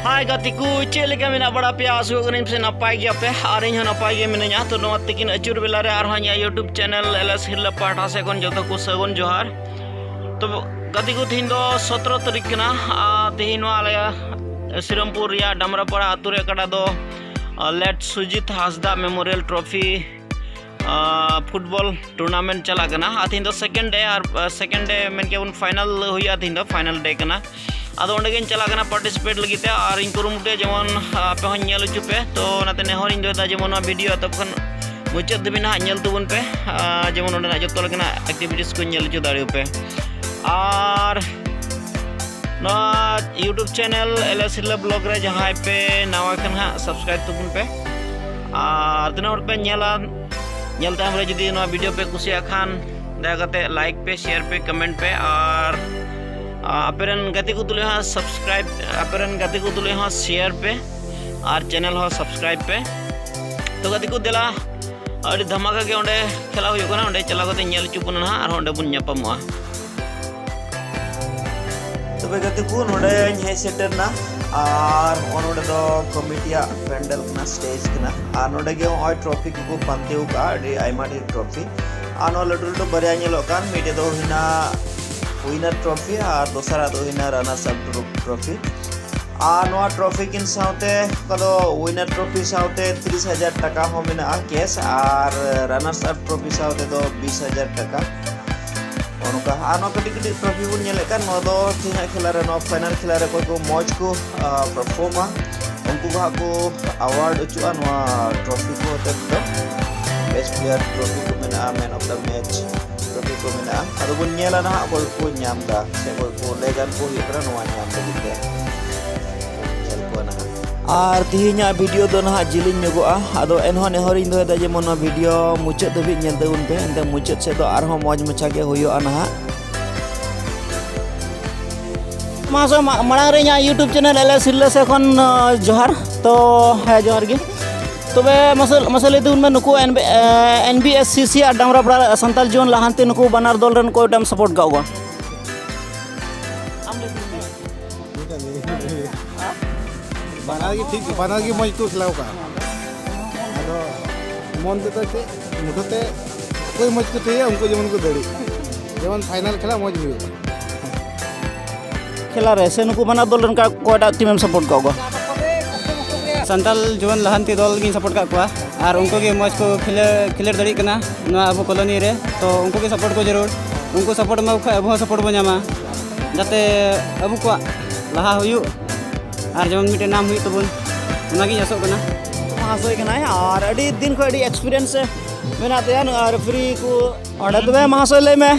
हाय गतिकु चेलेका मेना बड़ा पे आसो गनिम से नपाय गया पे और इन नपाय गे मिनया तो नवा तकिन अचुर बेला रे और हानिया यूट्यूब चैनल एलएस हिल पाठा से कोन जतो को सगुन जोहार तो गतिकु थिन दो 17 तारीख कना तेहिन आले श्रीरामपुर या डमरापाड़ा आतु रे कड़ा दो late Sujit Hasda memorial trophy football tournament चला कना थिन दो सेकंड डे मेन के उन फाइनल हुआ थिन दो फाइनल डे कना अद ओंडे चला पार्टिसिपेट लगे और इन कुरुमुटे जेमन पे हल पे तो नेहर इन जेमन वीडियो तब मुचाद धाबी ना तबन पे जेमन जो एक्टिविटीज को हचो दाड़े पे और यूट्यूब चैनल एलएस हिल ब्लॉग रे जहाँ पे नवा हाँ सब्सक्राइब तबन पे और तना पे टाइम जुदी वीडियो पे कुसिया खान दया लाइक पे शेयर पे कमेंट पे और अपेरन गति को तुले हाँ सब्सक्राइब अपेरन गति को तुले हाँ शेयर पे और चैनल हाँ सब्सक्राइब पे तो गति को दिला और धमाका के ओंडे खेला हुई होगा ना ओंडे चला करते नेल चुपन ना और ओंडे बुन ᱧᱟᱯᱟᱢᱚᱜᱼᱟ तो बे गति को नोडे हे सेटर ना और ओनोडे दो कमिटिया पेंडल ना स्टेज ना और नोडे के ओय ट्रॉफी को पांतेउ का आइमा डी ट्रॉफी आनो लडू लडू बरिया नेलो कान मिटे दो हिना विनर ट्रॉफी और दोसरा दो हिना रनर्स अप ट्रॉफी और नोआ ट्रॉफी किन साउते कदो विनर ट्रॉफी साउते 30,000 टका हो मेना कैश और रनर्स अप ट्रॉफी साउते दो 20,000 टका ओनका आनो कटी कटी ट्रॉफी बुन नेले कान नो दो थिना खेला रे नो फाइनल खेला रे को मौज को परफॉर्मा उनको को अवार्ड उचुआ नोआ ट्रॉफी को होते दो बेस्ट प्लेयर ट्रॉफी को मेना man of the match trophy को मेना अदो बुन नेला ना को ᱧᱟᱢ दा से को लेगन को हिकरा नोआ ᱧᱟᱢ लगिते चल को ना और तिहिना वीडियो दो ना जिलिन ᱧᱚᱜᱚᱜᱼᱟ अदो एनहो नेहर इन दो जेमन वीडियो मुचाद धाबी नेल तबन पे एंते मुचाद से दो आरहो मौज मचा के हुयुआ ना मासो मांग रे यूट्यूब चैनल एलएस हिल से खन जोहार तो है जोहार गे तबे मसल उन में नुको एनबीएससीसी और डमरापाड़ा संताल जीवन लहानते नुको बनार दल रन को टाइम सपोर्ट गाओगा बनार की मज को खिलाओ का अदो मन तो मुठते कोई मज को ते उनको जेमन को दड़ी जेमन फाइनल खेला मज हुई खेला रे से नुको बनार दल रन का कोटा टीम सपोर्ट गाओगा संताल जुवन लहानती दल गिन सपोर्ट का और उनको के मज को खिलेर दड़ी कना अब कॉलोनी रे तो उनको के सपोर्ट को जरूर उनको सपोर्ट में अब सपोर्ट बो नामा जाते अब को लहा हुयु और जेमन मिटे नाम हुई तबन उनागी आसो कना आसो कना और अड़ी दिन को अड़ी एक्सपीरियंस मेना ते रेफरी को ओडे तबे महासो ले में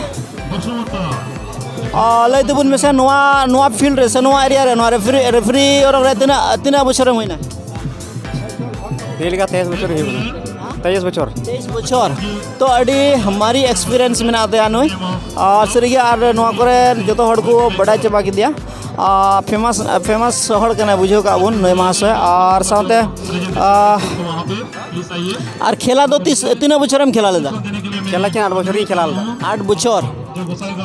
लय तबन में से नोआ फील्ड रे से नोआ एरिया रे नोआ रेफरी और रे तना बछर होइना डेली का 23 बछर हुई 23 बछर तो अड़ी हमारी एक्सपीरियंस में आते अनुई और सरी और नोआ करे जतो हड़ को बड़ा चबा के दिया फेमस हड़ कना बुझो का बुन नय महाशय और साथे और खेला तो 3 बछर में खेला लेदा खेला के 8 बछर ही खेला लेदा 8 बछर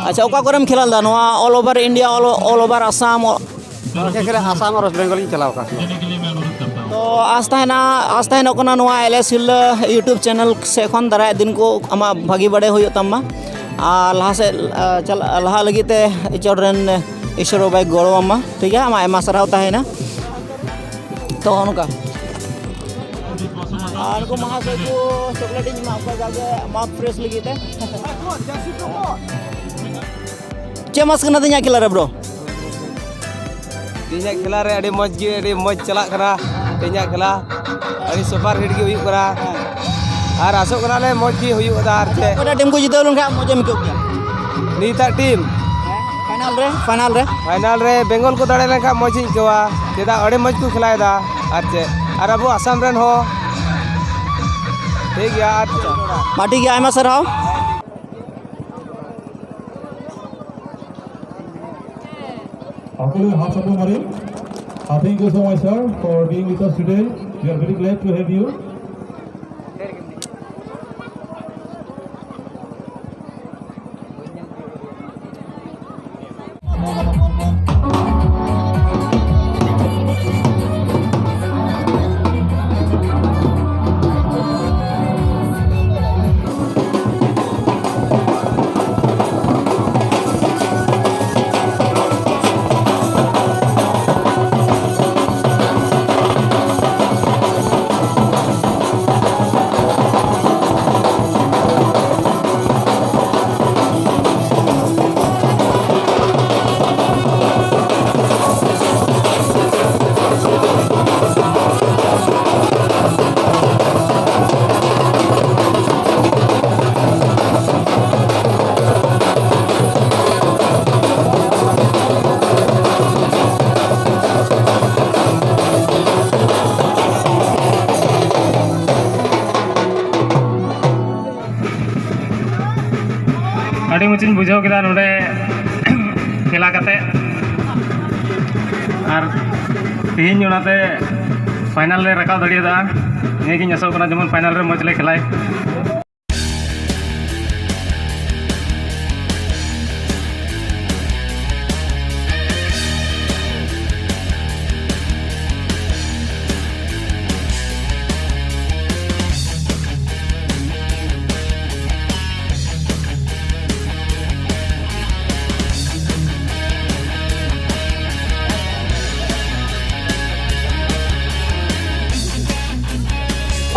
अच्छा ओका करम खेला लेदा नोआ all over India all over Assam Assam और वेस्ट बंगाल चलाओ का तो आस्था है ना नोआ एलएस हिल यूट्यूब चैनल से खन दाराय दिन को आमा भागी बड़े हुई तमा और लहा से लहा लगी ते इचोरन ईश्वर बाई गड़ो आमा ठीक है आमा एमा सराव ताहे ना तो उनका और को महाशय को चॉकलेट इन मा का जाके माउथ फ्रेश लगी ते चेमस कना दिया खेला रे ब्रो तीना खेला रे अड़ी मज चला करा तीना खेला अड़ी सुपर हिट की हुई करा और आसो करा ले मज की हुई और चे कोटा टीम को जीते लन का मजे में को नीता टीम फाइनल रे बेंगल को दाड़े लेखा मज ही केवा चेदा अड़ी मज को खिलाए दा और चे और अब आसाम रन हो ठीक है माटी की आयमा सराव Thank you so much, sir, for being with us today. We are very glad to have you. मुचिन बुझाव केदा नोडे खेला काते और तीन जोनाते फाइनल ले रकाव दड़ियदा नेगिन आसो कना जेमन फाइनल रे मजले खेलाय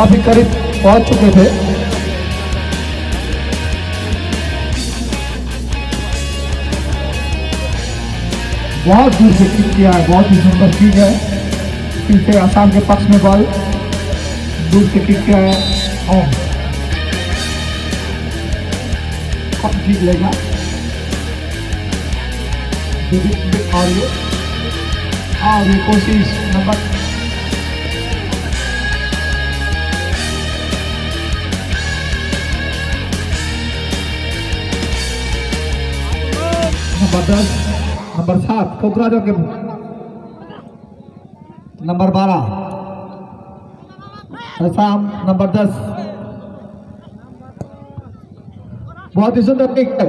अभी करीब पहुंच चुके थे। बहुत दूर से किक किया है, बहुत ही सुंदर किक है। फिर से आसाम के पक्ष में बॉल दूर से किक किया है और कब जीत लेगा और ये कोशिश नंबर नंबर 10, नंबर 7 कोकराझार के नंबर 12 आसाम नंबर 10। बहुत ही सुंदर किक है,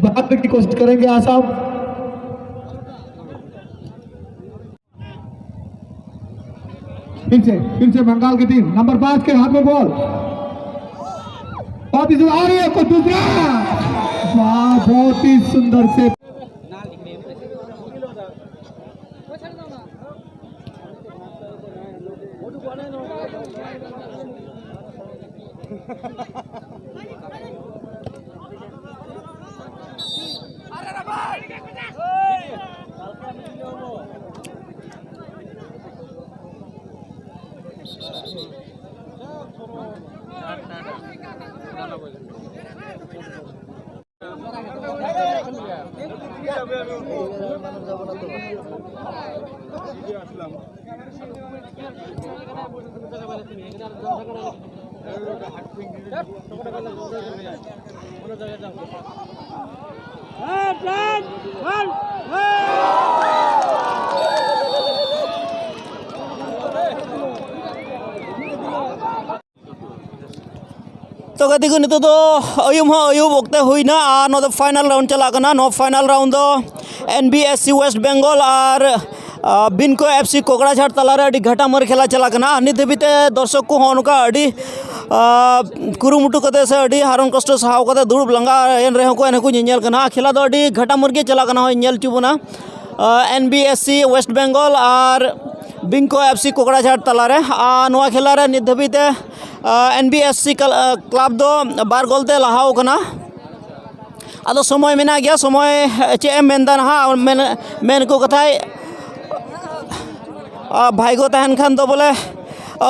भागने की कोशिश करेंगे आसाम। फिर से बंगाल की टीम नंबर 5 के हाथ में बॉल, बहुत ही आ रही है को दूसरा, वाह बहुत ही सुंदर से तो गति को नितो अयुम वक्ते हुईना और नो फाइनल राउंड चलाकना नो फाइनल राउंड दो NBSC वेस्ट बेंगल और बिनको FC कोकराझार तलारे अड़ी घाटा मर खेला चलाकना नित हबीते दर्शक को होनका अड़ी कुरुमुटु कते से अड़ी हारन कष्ट सहाव कते दुड़ब लंगा एन रहे को एनको नेल कना खेला दो अड़ी घाटा मर के चलाकना हो नेल चुबना NBSC वेस्ट बेंगल और बिनको FC कोकराझार तलारे नोआ खेला रे नित हबीते NBSC क्लब दो बार गोलते लहाव कना आदो समय मेना गया समय चे मेनदा ना मेन को कथाय भाईगो तहन खान तो बोले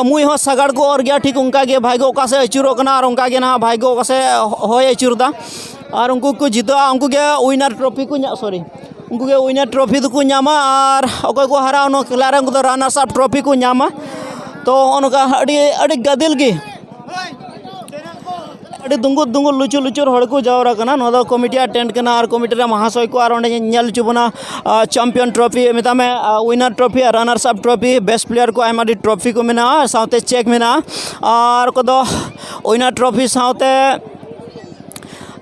मुई हो सगाड़ को और गया ठीक उनका गे भाईगो का से अचूरो कना और उनका गे ना भाईगो का से होय अचूरदा और उनको को जीता उनको के विनर ट्रॉफी को सॉरी उनको के विनर ट्रॉफी तो को ᱧᱟᱢᱟ और अकोय को हराव नो खिलारे उनको रनर्स अप ट्रॉफी को ᱧᱟᱢᱟ तो उनका अड़ी गदिल गी अड़ी दुंगुर दुंगुर लुचुर लुचुर हड़ को जावरा कना नो कमिटी टेंट कना और कमिटी रे महाशय को और ओंडे नेल चुबना चैंपियन ट्रॉफी मेता में winner trophy runners up trophy best player को आयमा डी ट्रॉफी को मेना साउते चेक मेना और को दो विनर ट्रॉफी साउते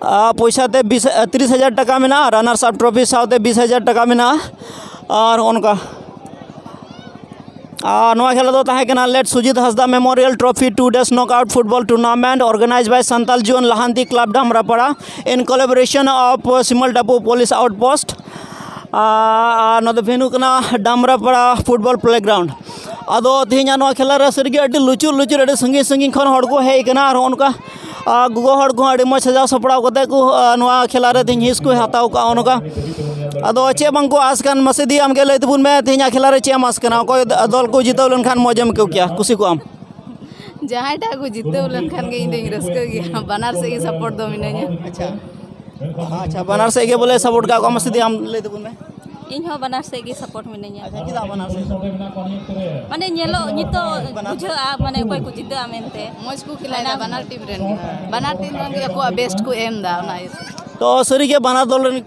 पैसाते 30,000 टाका मेना रनर्स अप ट्रॉफी साउते 20,000 टाका मेना और उनका नोआ खेला दो ताहे कना late Sujit Hansda memorial trophy 2 days knockout football tournament organised by Santal Jiwan Lahanti club Damrapara in collaboration of Simal Tapu police outpost no भेनु कना डामरापाड़ा फुटबॉल प्लेग्राउंड अदो तेहना नोआ खेला रे सरगे अडी लुचुर लुचुर अडी संगी संगी खन हड़ को हेय कना और उनका गुगो हड़ को अडी मज सजाव सपड़ाव कते को नोआ खेला रे तिन हिस को हताव का उनका अदो चे बंको आसकान मसेदी आमगे लय तबुन में तेहना खेला रे चे मास कना कोई दल को जिताव लन खान मजम को क्या खुशी को आम जहाँ टा को जिताव लन खान के इंदे रस्का गया बनार से सपोर्ट दो मिनanya अच्छा बनार से के बोले सपोर्ट का मसेदी आम लय तबुन में इन हो बनार से के सपोर्ट मिनanya अच्छा किदा बनार से माने नेलो नितो बुझा माने कोई को जिता मेनते मज को खिलाना बनार टीम रेन के को बेस्ट को एम दा ना तो सरी के बना दल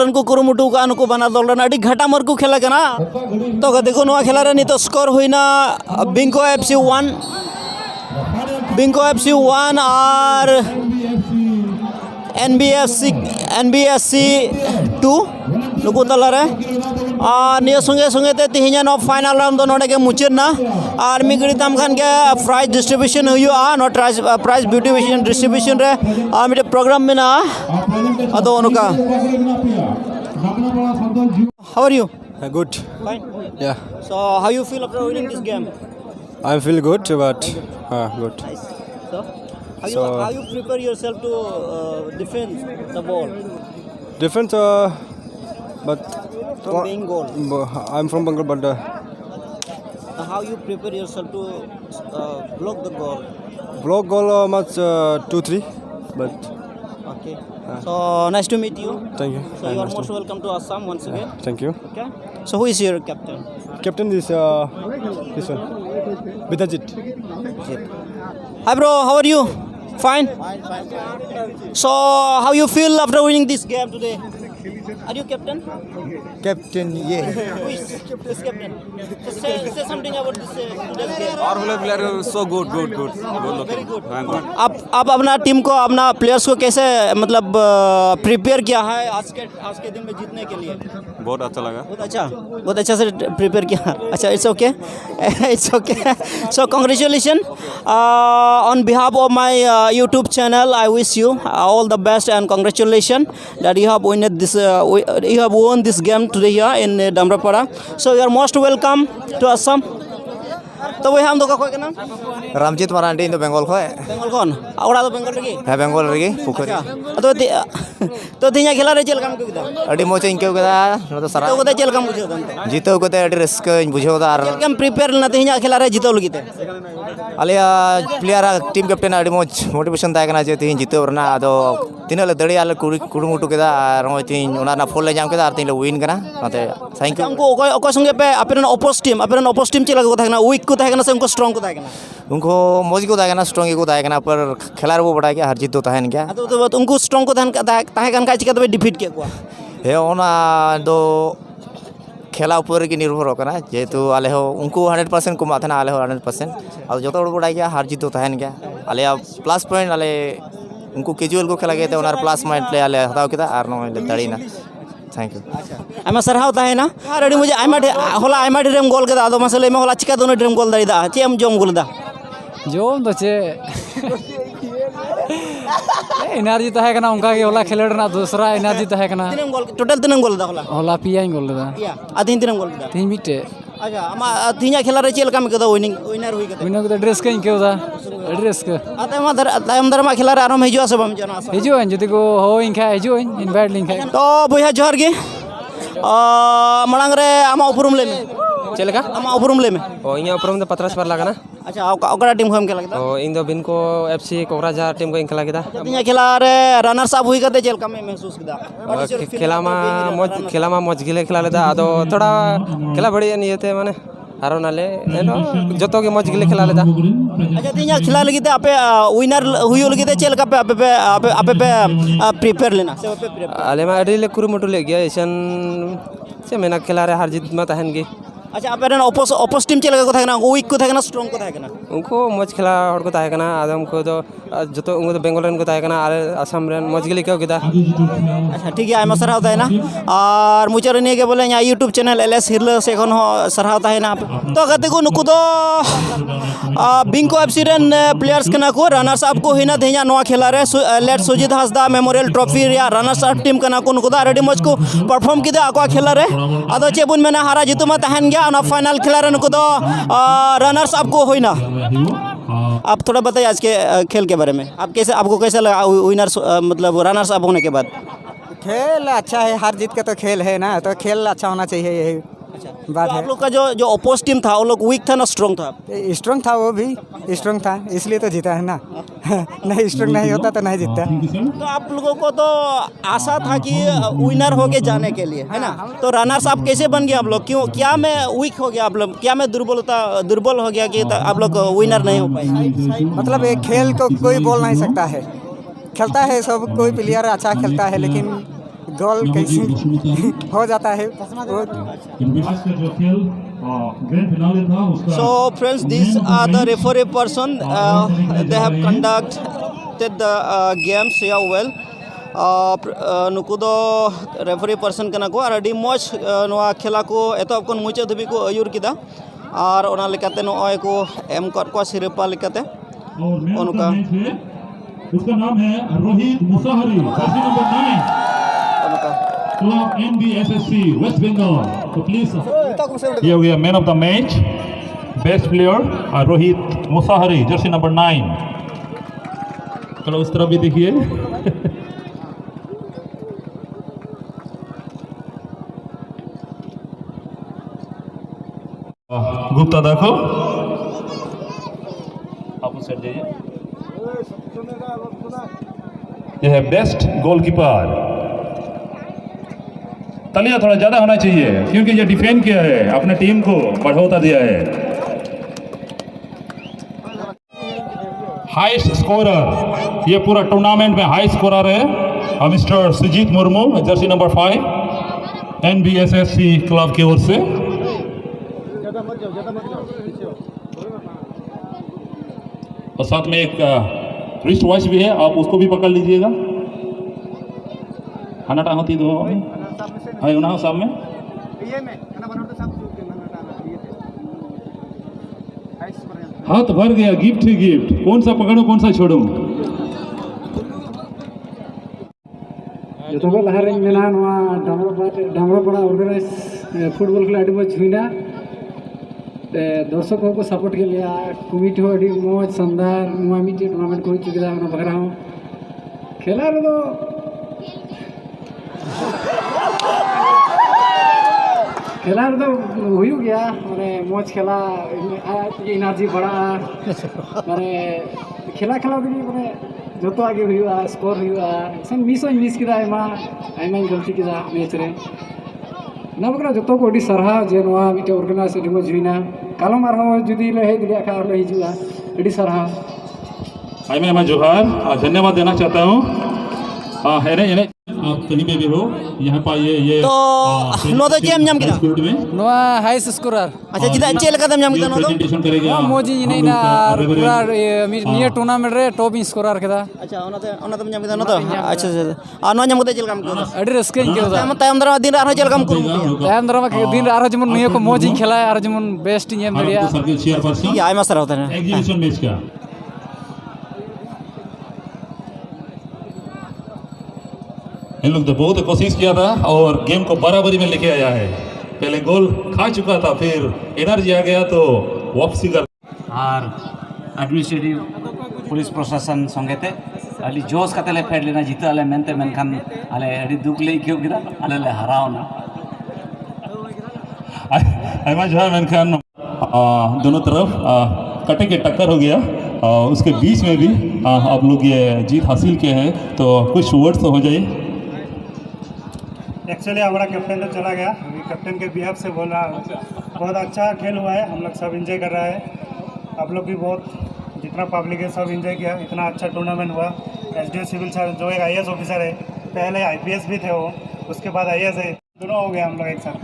रन को कुरुमुटु का नुको बना दल रन अड़ी घाटा मर को खेला कना तो गते को नवा खेला रे नितो स्कोर हुईना बिंको एफसी 1 और एनबीएफसी 2 नुको तलारे और नियो संगे संगे ते तिहिना नो फाइनल राउंड दो नोडे के मुचेना और मिगड़ी तम खान के प्राइज डिस्ट्रीब्यूशन हुआ नो प्राइज डिस्ट्रीब्यूशन रे और मिटे प्रोग्राम में ना अदो उनका how are you Good. Fine Yeah. So how you feel after winning this game I feel good, but good. So how you prepare yourself to defend the ball Different, but from being goal? I'm from Bengal, but How you prepare yourself to block the goal? block goal much 2-3, but Okay. So nice to meet you. thank you. So you are most welcome to Assam once again. Thank you. Okay. So who is your captain? Captain is this one, Bidajit. Hi bro, how are you? Fine. So how you feel after winning this game today? Are you captain? Captain, yeah. Who is this captain? So say something about this today's game. Our player is so good looking. Very good. good. आप अपना team को अपना players को कैसे मतलब prepare किया है आज के दिन में जीतने के लिए? बहुत अच्छा लगा. बहुत अच्छा से प्रिपेयर किया. अच्छा, it's okay. So congratulation on behalf of my YouTube channel. I wish you all the best and congratulation that you have won this game today here in Damrapara. So you are most welcome to Assam. तो वही हम दोका कोई के नाम रामजीत मरांडी इन बेंगल खोए बेंगल कौन आवड़ा तो बेंगल रगी है बेंगल रगी पुखरी तो तिया खेला रे चल काम को किदा अड़ी मोच इनके कदा न तो सारा तो कोते चल काम बुझो दन जीतो कोते अड़ी रिस्क बुझो दा चल काम प्रिपेयर न तिया खेला रे जीतो लगी ते आलिया प्लेयर टीम कैप्टन अड़ी मोच मोटिवेशन ताय कना जे तिन जीतो रना आदो तिना ले दड़ी आले कुड़ुमुटु केदा आर होय तिन ओना ना फॉल ले जाम केदा आर तिन ले विन कना नाते थैंक यू हमको ओको संगे पे अपेरन अपोज टीम चला को थाकना वीक को थाकना से उनको स्ट्रांग को थाकना उनको मौज को थाकना स्ट्रांग को थाकना पर खेलार वो बड़ा के हार जीत तो थाहन क्या तो उनको स्ट्रांग को थाकन का चिका तो डिफीट के को हे ओना दो खेला ऊपर की निर्भर होकना जेतु आले हो उनको 100% को माथना आले हो 100% और जतो बड़ा क्या हार जीत तो थाहन क्या आले प्लस पॉइंट आले उनको कैजुअल को खेला गया था उनार प्लस पॉइंट ले आले हताव केदा आर नो ले दड़ीना थैंक यू आमा सरहाव ताहे ना रेडी मुझे आयमा ड्रीम गोल केदा आदो मसले में होला चिका दोनो ड्रीम गोल दड़ी दा चे हम जोम गोल दा जोम तो चे एनर्जी तहे कना उनका के होला खेलड़ ना दूसरा एनर्जी तहे कना तीन गोल टोटल तीन गोल दा होला पिया गोल दा या आधीन तीन गोल दा तीन मिटे अच्छा आमा तीन खेला रे चेल काम केदा विनर हुई केदा विनर को ड्रेस के इनके दा ड्रेस के तायम दरमा खेला रे आराम हिजुआ सब हम जना हिजो जदी को हो इनका हिजो इनवाइट लिंक तो बोया जोहर गे मड़ांग रे आमा उपरुम ले में चलेगा आमा उपरुम ले में ओ इኛ उपरुम द पत्रस पर लागना अच्छा ओकरा टीम को हम खेला केदा ओ इन द बिनको एफसी कोकराझार टीम को इन खेला केदा तीन खेला रे रनर्स अप हुई कते चेल काम में महसूस केदा खेला मा मज गिले खेला लेदा आदो थोड़ा खेला बढ़िया नहीं थे माने आरो नाले एनो जतो के मज गिले खेला लेदा अच्छा तीन खेला लगी ते आपे विनर हुई लगी ते चेल का पे आपे प्रिपेयर लेना से पे प्रिपेयर आले मा अडी ले कुरुमुटु ले गया ऐसन से मेना खेला रे हार जीत में तहन गे अच्छा आप अपोज टीम चलेगा को थाकना वीक को थाकना स्ट्रांग को थाकना उनको मज खेला हड़ को थाकना आदम को तो जतो उनको तो बेंगल रन को थाकना आले असम रन मज गिले क्यों किदा अच्छा ठीक है आयमा सरहाव ताहेना और मुचार ने के बोले यूट्यूब चैनल एलएस हिरल से एखन सरहाव ताहेना तो गते को नुकु दो बिंको एफसी रन प्लेयर्स कना को रनर्स अप को हिना दे냐 नवा खेला रे late Sujit Hasda memorial trophy रे रनर्स अप टीम कना को नुकु दा रेडी मज को परफॉर्म किदा आको खेला रे आदो चेबुन मेना हारा जितु मा तहन गया और फाइनल खेला रे नुकु दो रनर्स अप को होइना आप थोड़ा बताइए आज के खेल के बारे में आपको कैसा लगा विनर्स मतलब रनर्स अप होने के बाद खेल अच्छा है हार जीत का तो खेल है ना तो खेल अच्छा होना चाहिए यही बात तो है आप लोग का जो अपोज टीम था वो लोग वीक था ना स्ट्रांग था स्ट्रांग था वो भी स्ट्रांग था इसलिए तो जीता है ना नहीं स्ट्रांग नहीं होता तो नहीं जीतता तो आप लोगों को तो आशा था कि विनर होके जाने के लिए है ना तो रनर्स आप कैसे बन गए आप लोग क्यों क्या मैं वीक हो गया आप लोग क्या मैं दुर्बल हो गया कि आप लोग विनर नहीं हो पाए मतलब एक खेल को कोई बोल नहीं सकता है खेलता है सब, कोई प्लेयर अच्छा खेलता है लेकिन गोल कैसे हो जाता है वो। So friends, these are the referee person. They have conducted the games here well. नुकु दो रेफरी पर्सन कना को और अडी मौज नोआ खेला को एतब कोन मुचा धबी को अयुर किदा और ओना लेकाते नोय को एम कर को सिरपा लेकाते ओनुका उसका नाम है रोहित मुसाहरी, जर्सी नंबर 9, ओनुका क्लब NBSSC वेस्ट बंगाल। तो प्लीज ये हो गया man of the match, best player Rohit Musahari, jersey number 9। चलो उस तरफ भी देखिए। गुप्ता देखो, आप उस साइड जाइए। ये है बेस्ट गोलकीपर। तालियां थोड़ा ज्यादा होना चाहिए क्योंकि ये डिफेंड किया है, अपने टीम को बढ़ावा दिया है। हाईएस्ट स्कोरर, ये पूरा टूर्नामेंट में हाई स्कोरर है mister Sujit Murmu, jersey number 5, NBSSC club की ओर से। और साथ में एक रिस्ट वॉच भी है, आप उसको भी पकड़ लीजिएगा। खाना होती दो है ना साहब में हाथ भर गया, गिफ्ट ही गिफ्ट। कौन सा पकड़ूं कौन सा छोड़ूं? जो लहारे मेना डामरापाड़ा ऑर्गेनाइज फुटबॉल खेला अभी मज हुईना, दर्शक को सपोर्ट के लिए कमिटी हो अभी मौज शानदार मिट्टी टूर्नामेंट को चुके बगरा हूँ खेला तो खेला तो हुई गया माने मौज खेला एनार्जी बढ़ा माने खेला खेला माने जो आगे हुआ स्कोर हुआ मिस किया गलती किया मैच रे ना बकरा जो को सारा जे मिट्टे ऑर्गेनाइज अभी मज हुईना कालम जुदी ले हज दाड़ा हजूँ अभी सारा जोहार। धन्यवाद देना चाहता हूँ। एने आप कहीं पे भी हो यहाँ पर ये तो नो दो जेम नाम किदा नोआ हाईएस्ट स्कोरर। अच्छा जिदा चेल कदम नाम किदा नो दो प्रेजेंटेशन करेगा मोजी नहीं ना पूरा नियर टूर्नामेंट रे टॉप स्कोरर केदा। अच्छा ओना नाम किदा नो दो अच्छा आ नो नाम कते चेल काम को अड़ी रस्के के हम तायम दरा दिन आरो चेल काम को तायम दरा दिन आरो जमन नियो को मोजी खेला आरो जमन बेस्ट नेम दरिया सर्किल चेयरपर्सन ये आयमा सर होता है एग्जीबिशन मैच का। इन लोग तो बहुत कोशिश किया था और गेम को बराबरी में लेके आया है। पहले गोल खा चुका था, फिर एनर्जी आ गया तो वापसी कर और एडमिनिस्ट्रेटिव पुलिस प्रशासन संगेते अली जोश कते ले फेड लेना जीता आले मेनते मेनखान आले अडी दुख ले क्यों गिरा आले ले हरावना आयमा जो है मेनखान दोनों तरफ कटे के टक्कर हो गया। उसके बीच में भी आप लोग ये जीत हासिल किए हैं, तो कुछ वर्ड्स तो हो जाए। एक्चुअली हमारा कैप्टन तो चला गया, कैप्टन के बिहाफ से बोला बहुत अच्छा खेल हुआ है, हम लोग सब एंजॉय कर रहा है। आप लोग भी बहुत जितना पब्लिक है सब एंजॉय किया, इतना अच्छा टूर्नामेंट हुआ। SDO सिविल सर जो एक IAS ऑफिसर है, पहले IPS भी थे वो, उसके बाद IAS है, दोनों हो गए हम लोग एक साथ।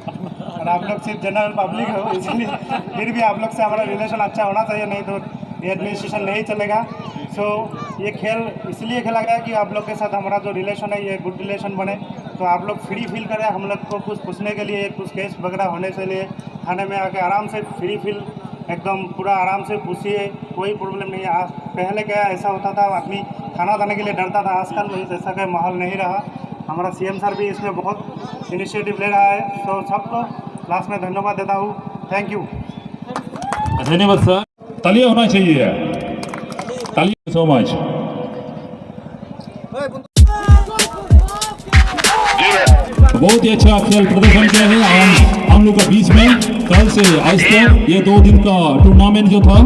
और आप लोग सिर्फ जनरल पब्लिक हो, इसलिए फिर भी आप लोग से हमारा रिलेशन अच्छा होना चाहिए, नहीं तो ये एडमिनिस्ट्रेशन नहीं चलेगा। सो ये खेल इसलिए खेला गया कि आप लोग के साथ हमारा जो रिलेशन है ये गुड रिलेशन बने, तो आप लोग फ्री फील करें। हम लोग को कुछ पूछने के लिए, कुछ केस वगैरह होने से लिए थाने में आके आराम से फ्री फील एकदम पूरा आराम से पूछिए, कोई प्रॉब्लम नहीं है। पहले क्या ऐसा होता था, आदमी खाना खाने के लिए डरता था, आजकल ऐसा कोई माहौल नहीं रहा। हमारा CM सर भी इसमें बहुत इनिशिएटिव ले रहा है, तो सबको लास्ट में धन्यवाद देता हूँ। Thank you. धन्यवाद सर, तालियां होना चाहिए, तालियां सो मच। बहुत ही अच्छा खेल प्रदर्शन किया है हम लोग के बीच में। कल से आज तक ये 2 दिन का टूर्नामेंट जो था